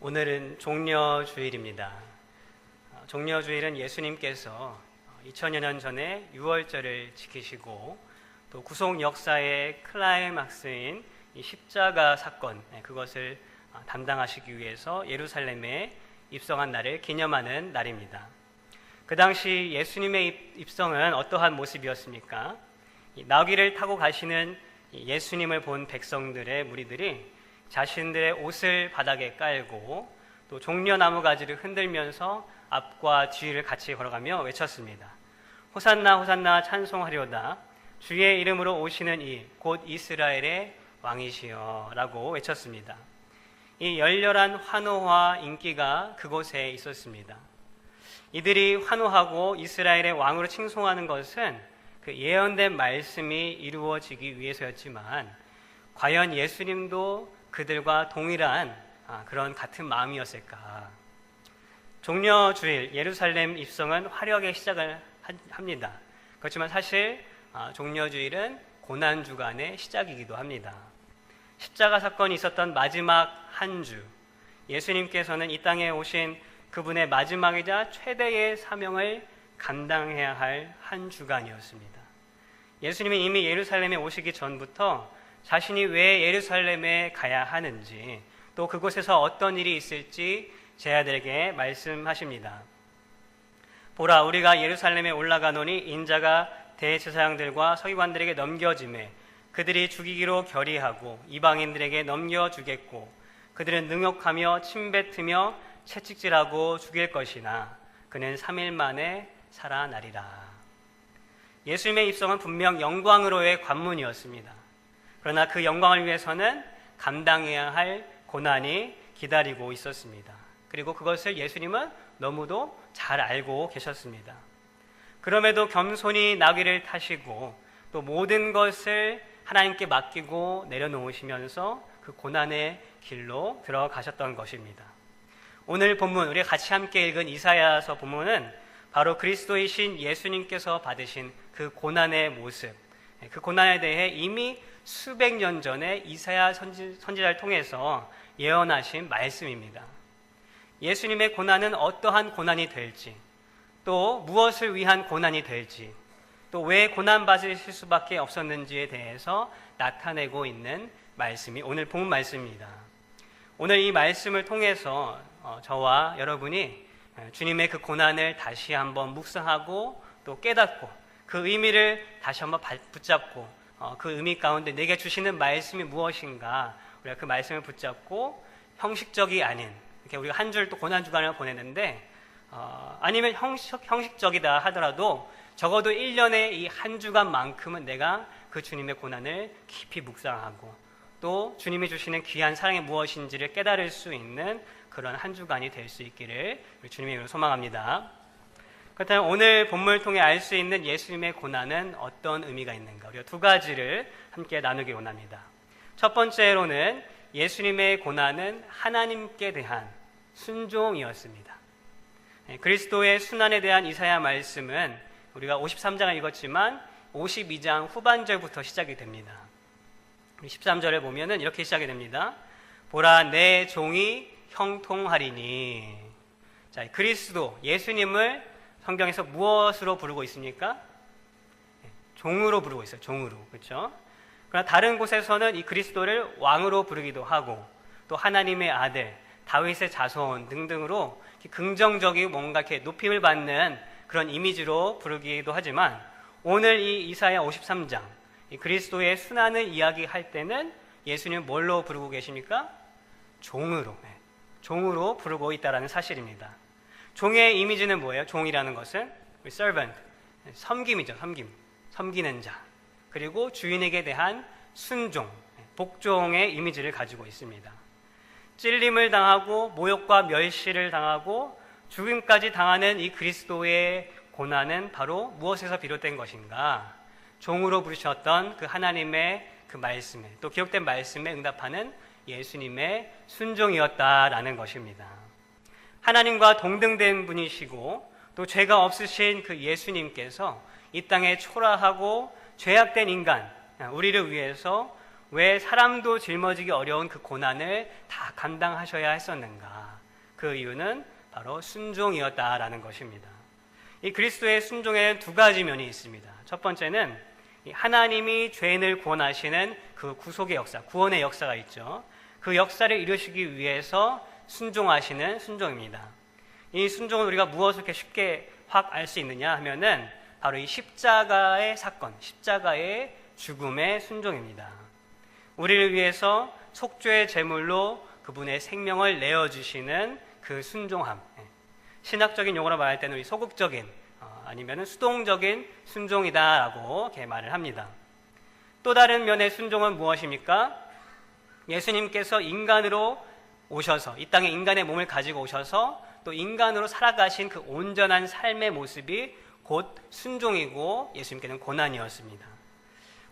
오늘은 종려주일입니다. 종려주일은 예수님께서 2000여 년 전에 유월절을 지키시고 또 구속 역사의 클라이막스인 이 십자가 사건, 그것을 담당하시기 위해서 예루살렘에 입성한 날을 기념하는 날입니다. 그 당시 예수님의 입성은 어떠한 모습이었습니까? 나귀를 타고 가시는 예수님을 본 백성들의 무리들이 자신들의 옷을 바닥에 깔고 또 종려나무 가지를 흔들면서 앞과 뒤를 같이 걸어가며 외쳤습니다. 호산나 호산나 찬송하리로다. 주의 이름으로 오시는 이 곧 이스라엘의 왕이시여 라고 외쳤습니다. 이 열렬한 환호와 인기가 그곳에 있었습니다. 이들이 환호하고 이스라엘의 왕으로 칭송하는 것은 그 예언된 말씀이 이루어지기 위해서였지만 과연 예수님도 그들과 동일한 그런 같은 마음이었을까? 종려주일 예루살렘 입성은 화려하게 시작을 합니다. 그렇지만 사실 종려주일은 고난주간의 시작이기도 합니다. 십자가 사건이 있었던 마지막 한 주, 예수님께서는 이 땅에 오신 그분의 마지막이자 최대의 사명을 감당해야 할 한 주간이었습니다. 예수님이 이미 예루살렘에 오시기 전부터 자신이 왜 예루살렘에 가야 하는지 또 그곳에서 어떤 일이 있을지 제자들에게 말씀하십니다. 보라, 우리가 예루살렘에 올라가노니 인자가 대제사장들과 서기관들에게 넘겨지매 그들이 죽이기로 결의하고 이방인들에게 넘겨주겠고 그들은 능욕하며 침뱉으며 채찍질하고 죽일 것이나 그는 3일 만에 살아나리라. 예수님의 입성은 분명 영광으로의 관문이었습니다. 그러나 그 영광을 위해서는 감당해야 할 고난이 기다리고 있었습니다. 그리고 그것을 예수님은 너무도 잘 알고 계셨습니다. 그럼에도 겸손히 나귀를 타시고 또 모든 것을 하나님께 맡기고 내려놓으시면서 그 고난의 길로 들어가셨던 것입니다. 오늘 본문, 우리가 같이 함께 읽은 이사야서 본문은 바로 그리스도이신 예수님께서 받으신 그 고난의 모습, 그 고난에 대해 이미 수백 년 전에 이사야 선지자를 통해서 예언하신 말씀입니다. 예수님의 고난은 어떠한 고난이 될지, 또 무엇을 위한 고난이 될지, 또 왜 고난받으실 수밖에 없었는지에 대해서 나타내고 있는 말씀이 오늘 본문 말씀입니다. 오늘 이 말씀을 통해서 저와 여러분이 주님의 그 고난을 다시 한번 묵상하고 또 깨닫고 그 의미를 다시 한번 붙잡고 그 의미 가운데 내게 주시는 말씀이 무엇인가, 우리가 그 말씀을 붙잡고 형식적이 아닌, 이렇게 우리가 한 줄 또 고난주간을 보내는데 아니면 형식적이다 하더라도 적어도 1년에 이 한 주간만큼은 내가 그 주님의 고난을 깊이 묵상하고 또 주님이 주시는 귀한 사랑이 무엇인지를 깨달을 수 있는 그런 한 주간이 될 수 있기를 주님의 이름으로 소망합니다. 그렇다면 오늘 본문을 통해 알 수 있는 예수님의 고난은 어떤 의미가 있는가? 우리가 두 가지를 함께 나누기 원합니다. 첫 번째로는 예수님의 고난은 하나님께 대한 순종이었습니다. 그리스도의 순환에 대한 이사야 말씀은 우리가 53장을 읽었지만 52장 후반절부터 시작이 됩니다. 13절을 보면은 이렇게 시작이 됩니다. 보라, 내 종이 형통하리니. 자, 그리스도 예수님을 성경에서 무엇으로 부르고 있습니까? 종으로 부르고 있어요. 종으로. 그렇죠? 그러나 다른 곳에서는 이 그리스도를 왕으로 부르기도 하고 또 하나님의 아들, 다윗의 자손 등등으로 긍정적이고 뭔가 이렇게 높임을 받는 그런 이미지로 부르기도 하지만 오늘 이 이사야 53장 이 그리스도의 순환을 이야기할 때는 예수님은 뭘로 부르고 계십니까? 종으로. 종으로 부르고 있다는 사실입니다. 종의 이미지는 뭐예요? 종이라는 것은 servant, 섬김이죠. 섬기는 자. 그리고 주인에게 대한 순종, 복종의 이미지를 가지고 있습니다. 찔림을 당하고 모욕과 멸시를 당하고 죽음까지 당하는 이 그리스도의 고난은 바로 무엇에서 비롯된 것인가? 종으로 부르셨던 그 하나님의 그 말씀에, 또 기록된 말씀에 응답하는 예수님의 순종이었다라는 것입니다. 하나님과 동등된 분이시고 또 죄가 없으신 그 예수님께서 이 땅에 초라하고 죄악된 인간, 우리를 위해서 왜 사람도 짊어지기 어려운 그 고난을 다 감당하셔야 했었는가? 그 이유는 바로 순종이었다라는 것입니다. 이 그리스도의 순종에는 두 가지 면이 있습니다. 첫 번째는 하나님이 죄인을 구원하시는 그 구속의 역사, 구원의 역사가 있죠. 그 역사를 이루시기 위해서 순종하시는 순종입니다. 이 순종은 우리가 무엇을 이렇게 쉽게 확 알 수 있느냐 하면은 바로 이 십자가의 사건, 십자가의 죽음의 순종입니다. 우리를 위해서 속죄의 제물로 그분의 생명을 내어주시는 그 순종함. 신학적인 용어로 말할 때는 우리 소극적인 아니면 수동적인 순종이다라고 이렇게 말을 합니다. 또 다른 면의 순종은 무엇입니까? 예수님께서 인간으로 오셔서 이 땅에 인간의 몸을 가지고 오셔서 또 인간으로 살아가신 그 온전한 삶의 모습이 곧 순종이고 예수님께는 고난이었습니다.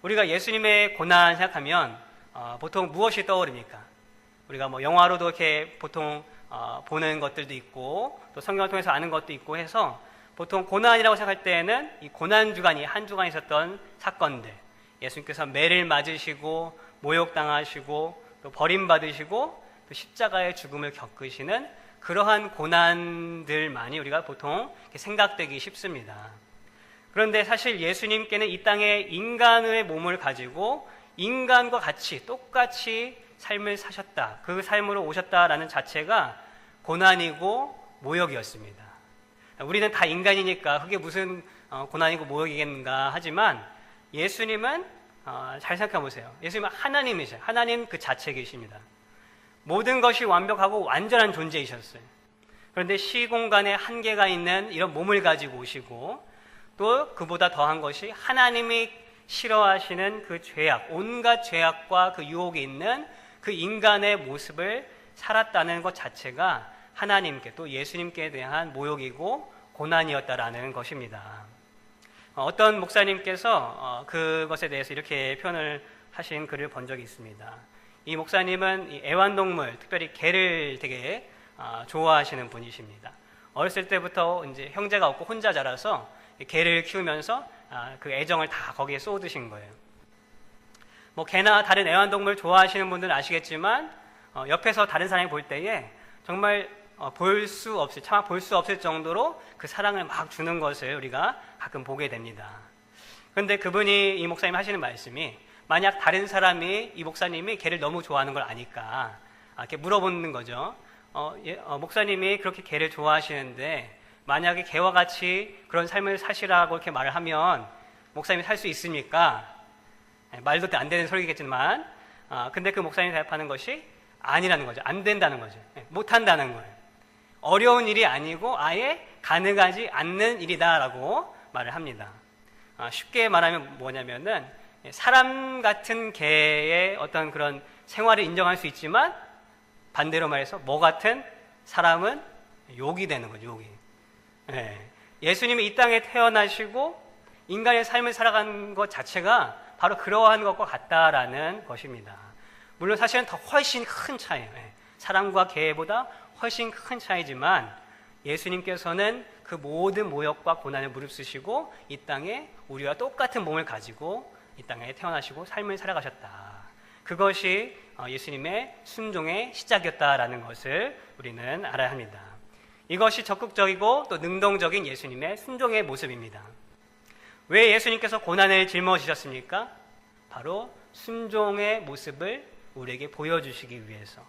우리가 예수님의 고난 생각하면 보통 무엇이 떠오릅니까? 우리가 뭐 영화로도 이렇게 보통 보는 것들도 있고 또 성경을 통해서 아는 것도 있고 해서 보통 고난이라고 생각할 때에는 이 고난 주간이 한 주간 있었던 사건들, 예수님께서 매를 맞으시고 모욕당하시고 또 버림받으시고 또 십자가의 죽음을 겪으시는 그러한 고난들만이 우리가 보통 생각되기 쉽습니다. 그런데 사실 예수님께는 이 땅에 인간의 몸을 가지고 인간과 같이 똑같이 삶을 사셨다, 그 삶으로 오셨다라는 자체가 고난이고 모욕이었습니다. 우리는 다 인간이니까 그게 무슨 고난이고 모욕이겠는가 하지만 예수님은 잘 생각해 보세요. 예수님은 하나님이세요. 하나님 그 자체 계십니다. 모든 것이 완벽하고 완전한 존재이셨어요. 그런데 시공간에 한계가 있는 이런 몸을 가지고 오시고 또 그보다 더한 것이 하나님이 싫어하시는 그 죄악, 온갖 죄악과 그 유혹이 있는 그 인간의 모습을 살았다는 것 자체가 하나님께 또 예수님께 대한 모욕이고 고난이었다라는 것입니다. 어떤 목사님께서 그것에 대해서 이렇게 표현을 하신 글을 본 적이 있습니다. 이 목사님은 이 애완동물, 특별히 개를 되게 좋아하시는 분이십니다. 어렸을 때부터 이제 형제가 없고 혼자 자라서 개를 키우면서 그 애정을 다 거기에 쏟으신 거예요. 뭐 개나 다른 애완동물 좋아하시는 분들은 아시겠지만 옆에서 다른 사람이 볼 때에 정말 차마 볼 수 없을 정도로 그 사랑을 막 주는 것을 우리가 가끔 보게 됩니다. 그런데 그분이 이 목사님 하시는 말씀이 만약 다른 사람이 이 목사님이 개를 너무 좋아하는 걸 아니까 이렇게 물어보는 거죠. 목사님이 그렇게 개를 좋아하시는데 만약에 개와 같이 그런 삶을 사시라고 이렇게 말을 하면 목사님이 살 수 있습니까? 말도 안 되는 소리겠지만 근데 그 목사님이 대답하는 것이 아니라는 거죠. 안 된다는 거죠. 못한다는 거예요. 어려운 일이 아니고 아예 가능하지 않는 일이다라고 말을 합니다. 쉽게 말하면 뭐냐면은 사람 같은 개의 어떤 그런 생활을 인정할 수 있지만 반대로 말해서 뭐 같은 사람은 욕이 되는 거죠. 욕이. 예수님이 이 땅에 태어나시고 인간의 삶을 살아가는 것 자체가 바로 그러한 것과 같다라는 것입니다. 물론 사실은 더 훨씬 큰 차이예요. 사람과 개보다 훨씬 큰 차이지만 예수님께서는 그 모든 모욕과 고난을 무릅쓰시고 이 땅에 우리와 똑같은 몸을 가지고 이 땅에 태어나시고 삶을 살아가셨다. 그것이 예수님의 순종의 시작이었다라는 것을 우리는 알아야 합니다. 이것이 적극적이고 또 능동적인 예수님의 순종의 모습입니다. 왜 예수님께서 고난을 짊어지셨습니까? 바로 순종의 모습을 우리에게 보여주시기 위해서.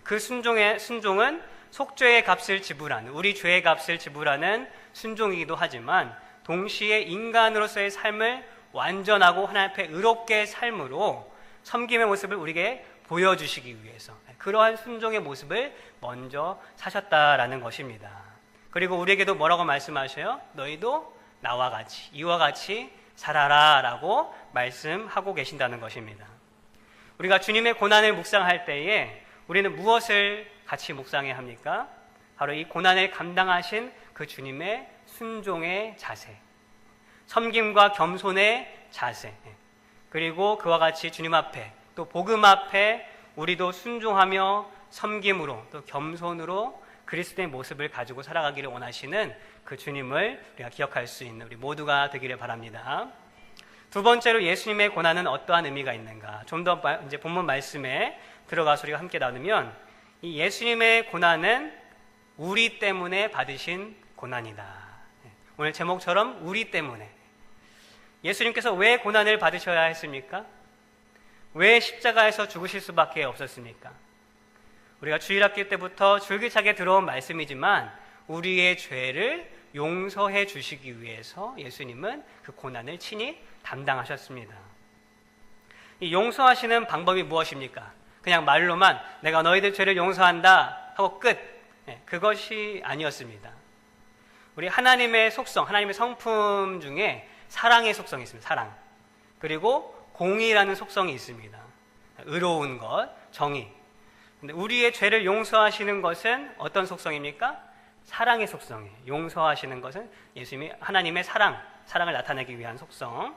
그 순종은 속죄의 값을 지불하는, 우리 죄의 값을 지불하는 순종이기도 하지만 동시에 인간으로서의 삶을 완전하고 하나님 앞에 의롭게 삶으로 섬김의 모습을 우리에게 보여주시기 위해서 그러한 순종의 모습을 먼저 사셨다라는 것입니다. 그리고 우리에게도 뭐라고 말씀하셔요? 너희도 나와 같이, 이와 같이 살아라 라고 말씀하고 계신다는 것입니다. 우리가 주님의 고난을 묵상할 때에 우리는 무엇을 같이 묵상해야 합니까? 바로 이 고난을 감당하신 그 주님의 순종의 자세, 섬김과 겸손의 자세, 그리고 그와 같이 주님 앞에 또 복음 앞에 우리도 순종하며 섬김으로 또 겸손으로 그리스도의 모습을 가지고 살아가기를 원하시는 그 주님을 우리가 기억할 수 있는 우리 모두가 되기를 바랍니다. 두 번째로 예수님의 고난은 어떠한 의미가 있는가? 좀 더 이제 본문 말씀에 들어가서 우리가 함께 나누면 이 예수님의 고난은 우리 때문에 받으신 고난이다. 오늘 제목처럼 우리 때문에. 예수님께서 왜 고난을 받으셔야 했습니까? 왜 십자가에서 죽으실 수밖에 없었습니까? 우리가 주일학교 때부터 줄기차게 들어온 말씀이지만 우리의 죄를 용서해 주시기 위해서 예수님은 그 고난을 친히 담당하셨습니다. 이 용서하시는 방법이 무엇입니까? 그냥 말로만 내가 너희들 죄를 용서한다 하고 끝. 그것이 아니었습니다. 우리 하나님의 속성, 하나님의 성품 중에 사랑의 속성이 있습니다. 사랑. 그리고 공의라는 속성이 있습니다. 의로운 것, 정의. 근데 우리의 죄를 용서하시는 것은 어떤 속성입니까? 사랑의 속성이에요. 용서하시는 것은 예수님이 하나님의 사랑을 나타내기 위한 속성.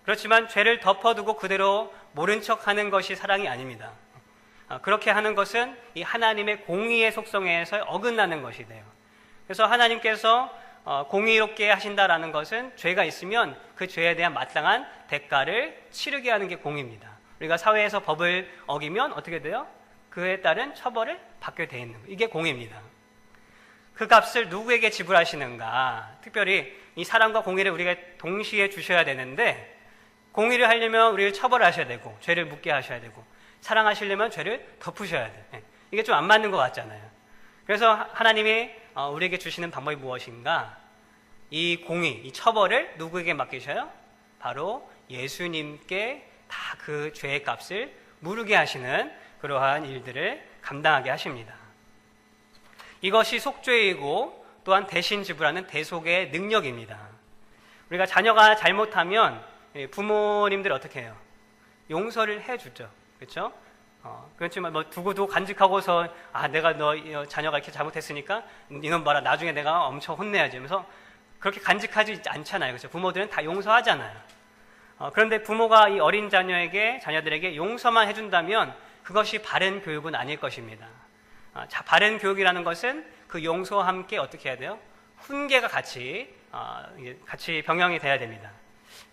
그렇지만 죄를 덮어두고 그대로 모른 척하는 것이 사랑이 아닙니다. 그렇게 하는 것은 이 하나님의 공의의 속성에서 어긋나는 것이 돼요. 그래서 하나님께서 공의롭게 하신다라는 것은 죄가 있으면 그 죄에 대한 마땅한 대가를 치르게 하는 게 공의입니다. 우리가 사회에서 법을 어기면 어떻게 돼요? 그에 따른 처벌을 받게 돼 있는 거예요. 이게 공의입니다. 그 값을 누구에게 지불하시는가? 특별히 이 사랑과 공의를 우리가 동시에 주셔야 되는데 공의를 하려면 우리를 처벌하셔야 되고 죄를 묻게 하셔야 되고 사랑하시려면 죄를 덮으셔야 돼요. 이게 좀 안 맞는 것 같잖아요. 그래서 하나님이 우리에게 주시는 방법이 무엇인가? 이 공의, 이 처벌을 누구에게 맡기셔요? 바로 예수님께 다 그 죄의 값을 무르게 하시는 그러한 일들을 감당하게 하십니다. 이것이 속죄이고 또한 대신 지불하는 대속의 능력입니다. 우리가 자녀가 잘못하면 부모님들 어떻게 해요? 용서를 해주죠. 그렇죠? 그렇지만 뭐 두고두고 간직하고서 내가 너 자녀가 이렇게 잘못했으니까 이놈 봐라 나중에 내가 엄청 혼내야지 하면서 그렇게 간직하지 않잖아요. 그렇죠? 부모들은 다 용서하잖아요. 그런데 부모가 이 어린 자녀들에게 용서만 해준다면 그것이 바른 교육은 아닐 것입니다. 바른 교육이라는 것은 그 용서와 함께 어떻게 해야 돼요? 훈계가 같이 병행이 돼야 됩니다.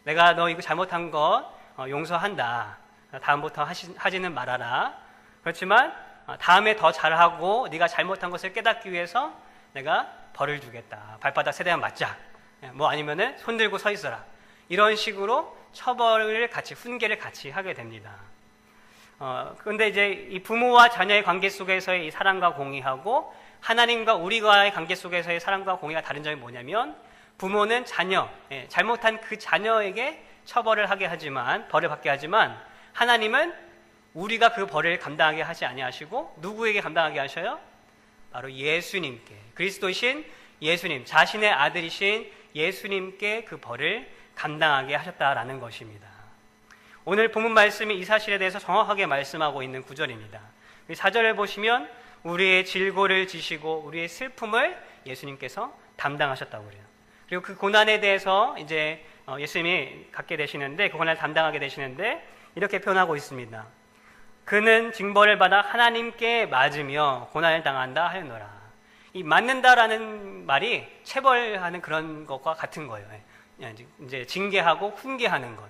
내가 너 이거 잘못한 것 용서한다. 다음부터 하지는 말아라. 그렇지만 다음에 더 잘하고 네가 잘못한 것을 깨닫기 위해서 내가 벌을 주겠다. 발바닥 세 대만 맞자. 뭐 아니면은 손 들고 서 있어라. 이런 식으로 처벌을 같이 훈계를 같이 하게 됩니다. 그런데 이제 이 부모와 자녀의 관계 속에서의 이 사랑과 공의하고 하나님과 우리와의 관계 속에서의 사랑과 공의가 다른 점이 뭐냐면 부모는 잘못한 그 자녀에게 처벌을 하게 하지만 벌을 받게 하지만 하나님은 우리가 그 벌을 감당하게 하지 아니하시고 누구에게 감당하게 하셔요? 바로 예수님께, 그리스도신 예수님, 자신의 아들이신 예수님께 그 벌을 감당하게 하셨다라는 것입니다. 오늘 본문 말씀이 이 사실에 대해서 정확하게 말씀하고 있는 구절입니다. 4절을 보시면 우리의 질고를 지시고 우리의 슬픔을 예수님께서 담당하셨다고 그래요. 그리고 그 고난에 대해서 이제 예수님이 갖게 되시는데 그 고난을 담당하게 되시는데 이렇게 표현하고 있습니다. 그는 징벌을 받아 하나님께 맞으며 고난을 당한다 하였노라. 이 맞는다라는 말이 체벌하는 그런 것과 같은 거예요. 이제 징계하고 훈계하는 것.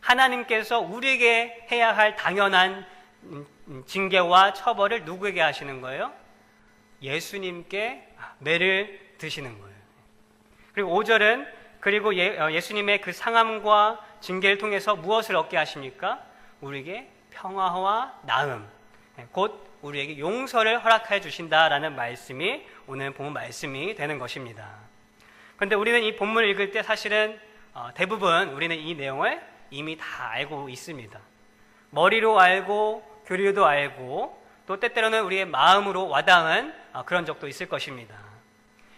하나님께서 우리에게 해야 할 당연한 징계와 처벌을 누구에게 하시는 거예요? 예수님께 매를 드시는 거예요. 그리고 5절은 그리고 예수님의 그 상함과 징계를 통해서 무엇을 얻게 하십니까? 우리에게 평화와 나음, 곧 우리에게 용서를 허락해 주신다라는 말씀이 오늘 본문 말씀이 되는 것입니다. 그런데 우리는 이 본문을 읽을 때 사실은 대부분 우리는 이 내용을 이미 다 알고 있습니다. 머리로 알고 교리도 알고 또 때때로는 우리의 마음으로 와닿은 그런 적도 있을 것입니다.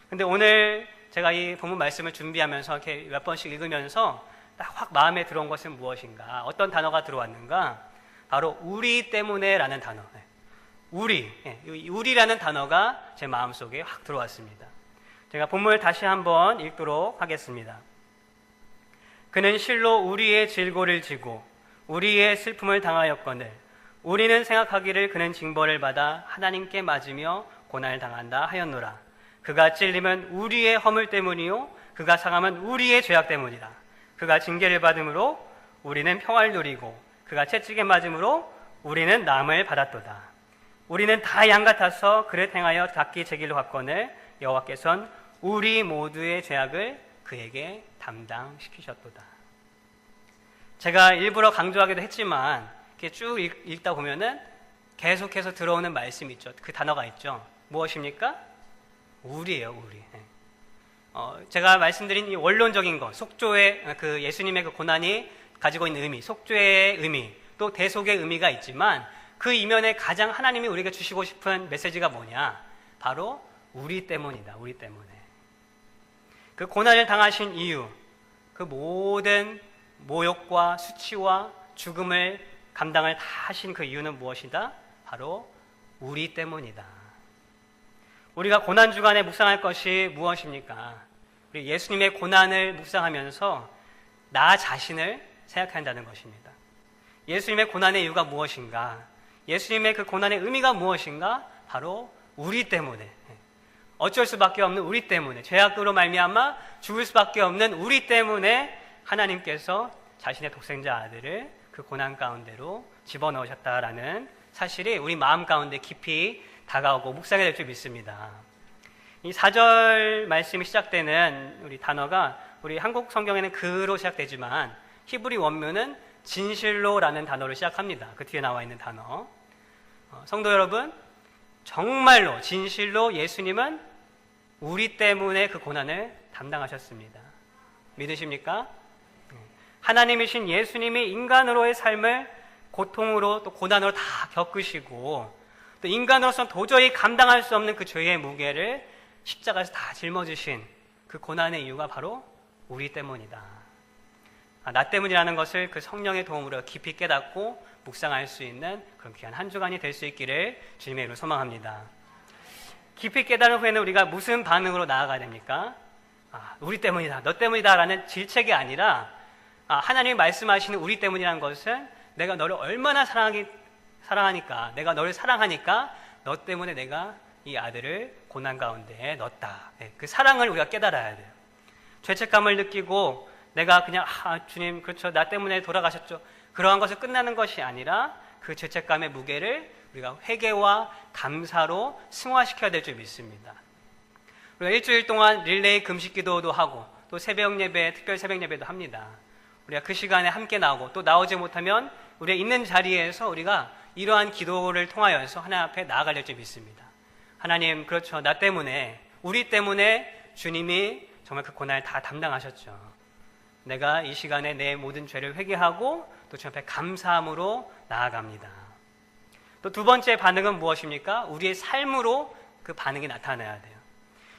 그런데 오늘 제가 이 본문 말씀을 준비하면서 이렇게 몇 번씩 읽으면서 딱 확 마음에 들어온 것은 무엇인가? 어떤 단어가 들어왔는가? 바로 우리 때문에라는 단어. 우리라는 단어가 제 마음속에 확 들어왔습니다. 제가 본문을 다시 한번 읽도록 하겠습니다. 그는 실로 우리의 질고를 지고 우리의 슬픔을 당하였거늘 우리는 생각하기를 그는 징벌을 받아 하나님께 맞으며 고난을 당한다 하였노라. 그가 찔림은 우리의 허물 때문이요 그가 상함은 우리의 죄악 때문이라. 그가 징계를 받음으로 우리는 평화를 누리고 그가 채찍에 맞음으로 우리는 남을 받았도다. 우리는 다 양 같아서 그를 행하여 각기 제 길로 갔거늘 여호와께서는 우리 모두의 죄악을 그에게 담당시키셨도다. 제가 일부러 강조하기도 했지만 이렇게 쭉 읽다 보면은 계속해서 들어오는 말씀이 있죠. 그 단어가 있죠. 무엇입니까? 우리예요, 우리. 제가 말씀드린 이 원론적인 것, 속죄의 그 예수님의 그 고난이 가지고 있는 의미, 속죄의 의미, 또 대속의 의미가 있지만 그 이면에 가장 하나님이 우리에게 주시고 싶은 메시지가 뭐냐? 바로 우리 때문이다. 우리 때문에. 그 고난을 당하신 이유, 그 모든 모욕과 수치와 죽음을 감당을 다 하신 그 이유는 무엇이다? 바로 우리 때문이다. 우리가 고난 주간에 묵상할 것이 무엇입니까? 우리 예수님의 고난을 묵상하면서 나 자신을 생각한다는 것입니다. 예수님의 고난의 이유가 무엇인가? 예수님의 그 고난의 의미가 무엇인가? 바로 우리 때문에, 어쩔 수밖에 없는 우리 때문에, 죄악으로 말미암아 죽을 수밖에 없는 우리 때문에 하나님께서 자신의 독생자 아들을 그 고난 가운데로 집어넣으셨다라는 사실이 우리 마음 가운데 깊이 다가오고 묵상이 될 줄 믿습니다. 이 4절 말씀이 시작되는 우리 단어가 우리 한국 성경에는 그로 시작되지만 히브리 원문은 진실로라는 단어로 시작합니다. 그 뒤에 나와 있는 단어. 성도 여러분, 정말로 진실로 예수님은 우리 때문에 그 고난을 담당하셨습니다. 믿으십니까? 하나님이신 예수님이 인간으로의 삶을 고통으로 또 고난으로 다 겪으시고 또 인간으로서는 도저히 감당할 수 없는 그 죄의 무게를 십자가에서 다 짊어지신 그 고난의 이유가 바로 우리 때문이다. 나 때문이라는 것을 그 성령의 도움으로 깊이 깨닫고 묵상할 수 있는 그런 귀한 한 주간이 될 수 있기를 주님의 이름으로 소망합니다. 깊이 깨달은 후에는 우리가 무슨 반응으로 나아가야 됩니까? 우리 때문이다, 너 때문이다 라는 질책이 아니라 하나님이 말씀하시는 우리 때문이라는 것은 내가 너를 얼마나 사랑하니까, 내가 너를 사랑하니까 너 때문에 내가 이 아들을 고난 가운데에 넣었다. 그 사랑을 우리가 깨달아야 돼요. 죄책감을 느끼고 내가 그냥 주님 그렇죠, 나 때문에 돌아가셨죠, 그러한 것을 끝나는 것이 아니라 그 죄책감의 무게를 우리가 회개와 감사로 승화시켜야 될 줄 믿습니다. 우리가 일주일 동안 릴레이 금식 기도도 하고 또 새벽 예배, 특별 새벽 예배도 합니다. 우리가 그 시간에 함께 나오고 또 나오지 못하면 우리가 있는 자리에서 우리가 이러한 기도를 통하여서 하나님 앞에 나아갈 줄 믿습니다. 하나님 그렇죠, 나 때문에, 우리 때문에 주님이 정말 그 고난을 다 담당하셨죠. 내가 이 시간에 내 모든 죄를 회개하고 또 주님 앞에 감사함으로 나아갑니다. 또 두 번째 반응은 무엇입니까? 우리의 삶으로 그 반응이 나타나야 돼요.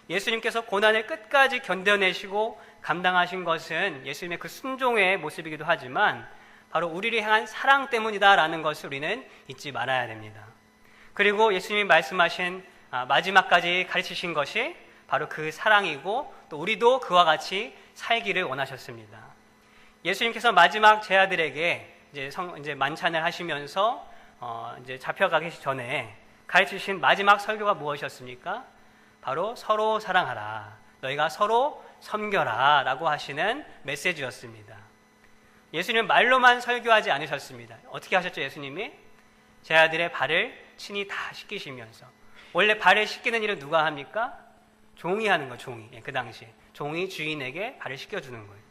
예수님께서 고난을 끝까지 견뎌내시고 감당하신 것은 예수님의 그 순종의 모습이기도 하지만 바로 우리를 향한 사랑 때문이다라는 것을 우리는 잊지 말아야 됩니다. 그리고 예수님이 말씀하신 마지막까지 가르치신 것이 바로 그 사랑이고 또 우리도 그와 같이 살기를 원하셨습니다. 예수님께서 마지막 제 아들에게 이제 만찬을 하시면서 이제 잡혀가기 전에 가르치신 마지막 설교가 무엇이었습니까? 바로 서로 사랑하라, 너희가 서로 섬겨라 라고 하시는 메시지였습니다. 예수님은 말로만 설교하지 않으셨습니다. 어떻게 하셨죠? 예수님이 제 아들의 발을 친히 다 씻기시면서, 원래 발을 씻기는 일은 누가 합니까? 종이 하는 거, 종이. 그 당시에 종이 주인에게 발을 씻겨주는 거예요.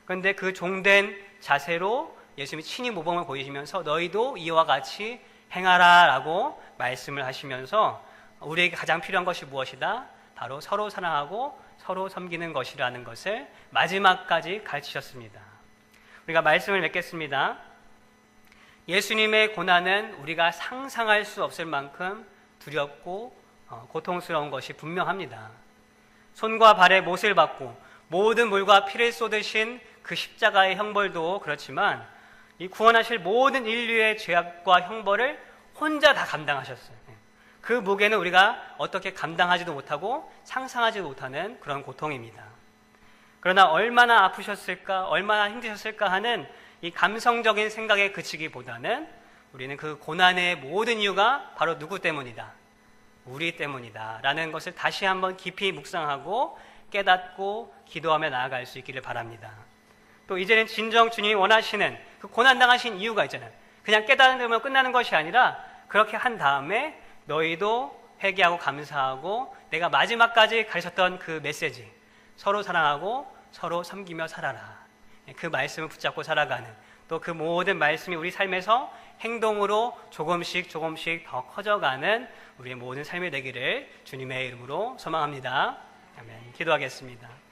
그런데 그 종된 자세로 예수님이 친히 모범을 보이시면서 너희도 이와 같이 행하라 라고 말씀을 하시면서 우리에게 가장 필요한 것이 무엇이다? 바로 서로 사랑하고 서로 섬기는 것이라는 것을 마지막까지 가르치셨습니다. 우리가 말씀을 맺겠습니다. 예수님의 고난은 우리가 상상할 수 없을 만큼 두렵고 고통스러운 것이 분명합니다. 손과 발에 못을 받고 모든 물과 피를 쏟으신 그 십자가의 형벌도 그렇지만 이 구원하실 모든 인류의 죄악과 형벌을 혼자 다 감당하셨어요. 그 무게는 우리가 어떻게 감당하지도 못하고 상상하지도 못하는 그런 고통입니다. 그러나 얼마나 아프셨을까, 얼마나 힘드셨을까 하는 이 감성적인 생각에 그치기보다는 우리는 그 고난의 모든 이유가 바로 누구 때문이다? 우리 때문이다 라는 것을 다시 한번 깊이 묵상하고 깨닫고 기도하며 나아갈 수 있기를 바랍니다. 또 이제는 진정 주님이 원하시는 그 고난당하신 이유가 있잖아요. 그냥 깨달으면 끝나는 것이 아니라 그렇게 한 다음에 너희도 회개하고 감사하고 내가 마지막까지 가르쳤던 그 메시지, 서로 사랑하고 서로 섬기며 살아라. 그 말씀을 붙잡고 살아가는, 또 그 모든 말씀이 우리 삶에서 행동으로 조금씩 더 커져가는 우리의 모든 삶이 되기를 주님의 이름으로 소망합니다. 아멘. 기도하겠습니다.